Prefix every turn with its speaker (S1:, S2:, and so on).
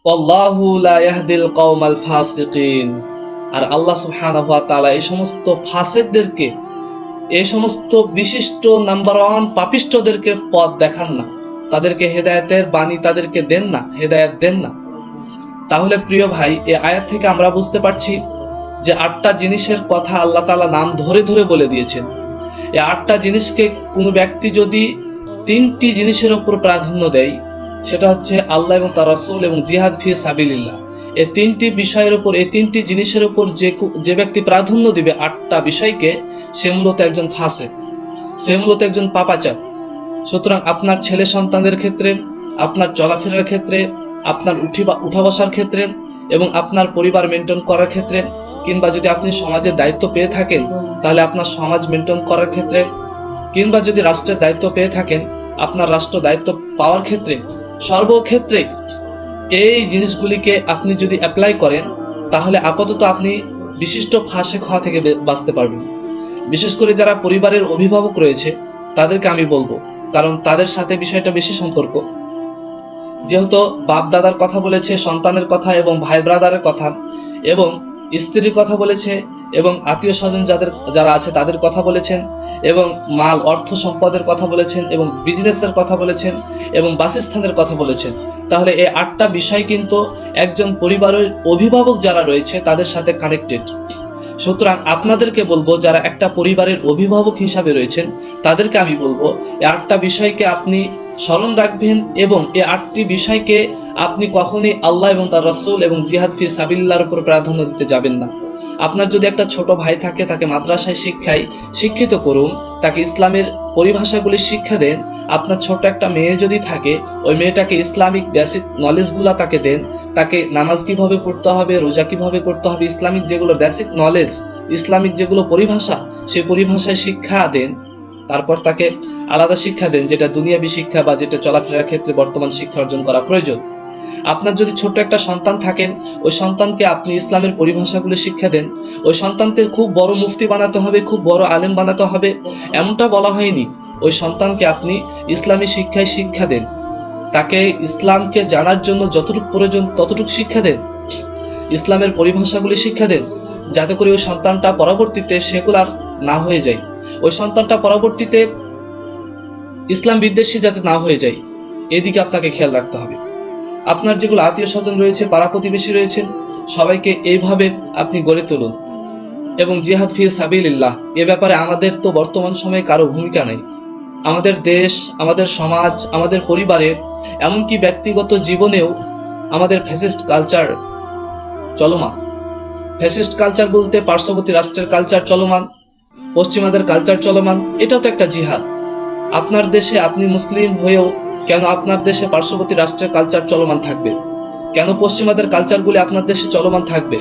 S1: ওয়াল্লাহু লা ইয়াহদিল কওমাল ফাসিকিন। আর আল্লাহ সুবহানাহু ওয়া তাআলা এই সমস্ত ফাসিকদেরকে, এই সমস্ত বিশিষ্ট নাম্বার ওয়ান পাপিষ্ঠদেরকে পথ দেখান না, তাদেরকে হেদায়েতের বাণী তাদেরকে দেন না, হেদায়েত দেন না। তাহলে প্রিয় ভাই, এই আয়াত থেকে আমরা বুঝতে পারছি যে 8টা জিনিসের কথা আল্লাহ তাআলা নাম ধরে ধরে বলে দিয়েছেন। এই 8টা জিনিসকে কোনো ব্যক্তি যদি 3টি জিনিসের উপর প্রাধান্য দেয়, সেটা হচ্ছে আল্লাহ এবং তার রাসূল এবং জিহাদ ফি সাবিলিল্লাহ, এই 3টি বিষয়ের উপর, এই 3টি জিনিসের উপর যে ব্যক্তি প্রাধান্য দিবে 8টা বিষয়কে, সে মূলত একজন ফাসিক, সে মূলত একজন পাপাচার। সুতরাং আপনার ছেলে সন্তানদের ক্ষেত্রে, আপনার চলাফেরার ক্ষেত্রে, আপনার উঠা বসার ক্ষেত্রে এবং আপনার পরিবার মেনটেন করার ক্ষেত্রে, কিংবা যদি আপনি সমাজের দায়িত্ব পেয়ে থাকেন তাহলে আপনার সমাজ মেনটেন করার ক্ষেত্রে, কিংবা যদি রাষ্ট্রের দায়িত্ব পেয়ে থাকেন আপনার রাষ্ট্র দায়িত্ব পাওয়ার ক্ষেত্রে, সর্বক্ষেত্রে এই জিনিসগুলিকে আপনি যদি অ্যাপ্লাই করেন তাহলে আপাতত আপনি বিশিষ্ট ফাসিক হওয়া থেকে বাঁচতে পারবেন। বিশেষ করে যারা পরিবারের অভিভাবক রয়েছে তাদেরকে আমি বলবো, কারণ তাদের সাথে বিষয়টা বেশি সম্পর্ক। যেহেতু বাপ দাদার কথা বলেছে, সন্তানের কথা এবং ভাই ব্রাদারের কথা এবং স্ত্রীর কথা বলেছে এবং আত্মীয় স্বজন যারা আছে তাদের কথা বলেছেন এবং মাল অর্থ সম্পদের কথা বলেছেন এবং বিজনেসের কথা বলেছেন এবং বাসস্থানের কথা বলেছেন, তাহলে এই 8টা বিষয় কিন্তু একজন পরিবারের অভিভাবক যারা রয়েছে তাদের সাথে কানেক্টেড। সুতরাং আপনাদেরকে বলবো, যারা একটা পরিবারের অভিভাবক হিসাবে রয়েছেন তাদেরকে আমি বলবো, এই 8টা বিষয়কে আপনি স্মরণ রাখবেন এবং এই 8টি বিষয়কে আপনি কখনোই আল্লাহ এবং তার রাসূল এবং জিহাদ ফি সাবিলিল্লাহর উপর প্রাধান্য দিতে যাবেন না। আপনার যদি একটা ছোট ভাই থাকে, তাকে মাদ্রাসায় শিক্ষিত করুন, তাকে ইসলামের পরিভাষাগুলি শিক্ষা দেন। আপনার ছোট একটা মেয়ে যদি থাকে, ওই মেয়েটাকে ইসলামিক বেসিক নলেজগুলো তাকে দেন, তাকে নামাজ কিভাবে পড়তে হবে, রোজা কিভাবে করতে হবে, ইসলামিক যেগুলো বেসিক নলেজ, ইসলামিক যেগুলো পরিভাষা, সেই পরিভাষায় শিক্ষা দেন। তারপর তাকে আলাদা শিক্ষা দেন, যেটা দুনিয়াবী শিক্ষা বা যেটা চলাফেরার ক্ষেত্রে বর্তমান শিক্ষা অর্জন করা প্রয়োজন। আপনার যদি ছোট্ট একটা সন্তান থাকেন, ওই সন্তানকে আপনি ইসলামের পরিভাষাগুলো শিক্ষা দেন। ওই সন্তানকে খুব বড় মুফতি বানাতে হবে, খুব বড় আলেম বানাতে হবে, এমনটা বলা হয়নি। ওই সন্তানকে আপনি ইসলামী শিক্ষায় শিক্ষা দেন, তাকে ইসলামকে জানার জন্য যতটুকু প্রয়োজন ততটুকু শিক্ষা দেন, ইসলামের পরিভাষাগুলি শিক্ষা দেন, যাতে করে ওই সন্তানটা পরবর্তীতে সেকুলার না হয়ে যায়, ওই সন্তানটা পরবর্তীতে ইসলাম বিদ্বেষী যাতে না হয়ে যায়, এদিকে আপনাকে খেয়াল রাখতে হবে। আপনার যেগুলো আত্মীয় স্বজন রয়েছে, পাড়া প্রতিবেশী রয়েছেন, সবাইকে এইভাবে আপনি গড়ে তুলুন। এবং জিহাদ ফি সাবিলিল্লাহ, এ ব্যাপারে আমাদের তো বর্তমান সময়ে কারো ভূমিকা নেই। আমাদের দেশ, আমাদের সমাজ, আমাদের পরিবারে, এমনকি ব্যক্তিগত জীবনেও আমাদের ফ্যাসিস্ট কালচার চলমান। ফ্যাসিস্ট কালচার বলতে পার্শ্ববর্তী রাষ্ট্রের কালচার চলমান, পশ্চিমাদের কালচার চলমান, এটাও তো একটা জিহাদ। আপনার দেশে আপনি মুসলিম হয়েও কেন আপনার দেশে পার্শ্ববর্তী রাষ্ট্রের কালচার চলমান থাকবে? কেন পশ্চিমাদের কালচারগুলি আপনার দেশে চলমান থাকবে?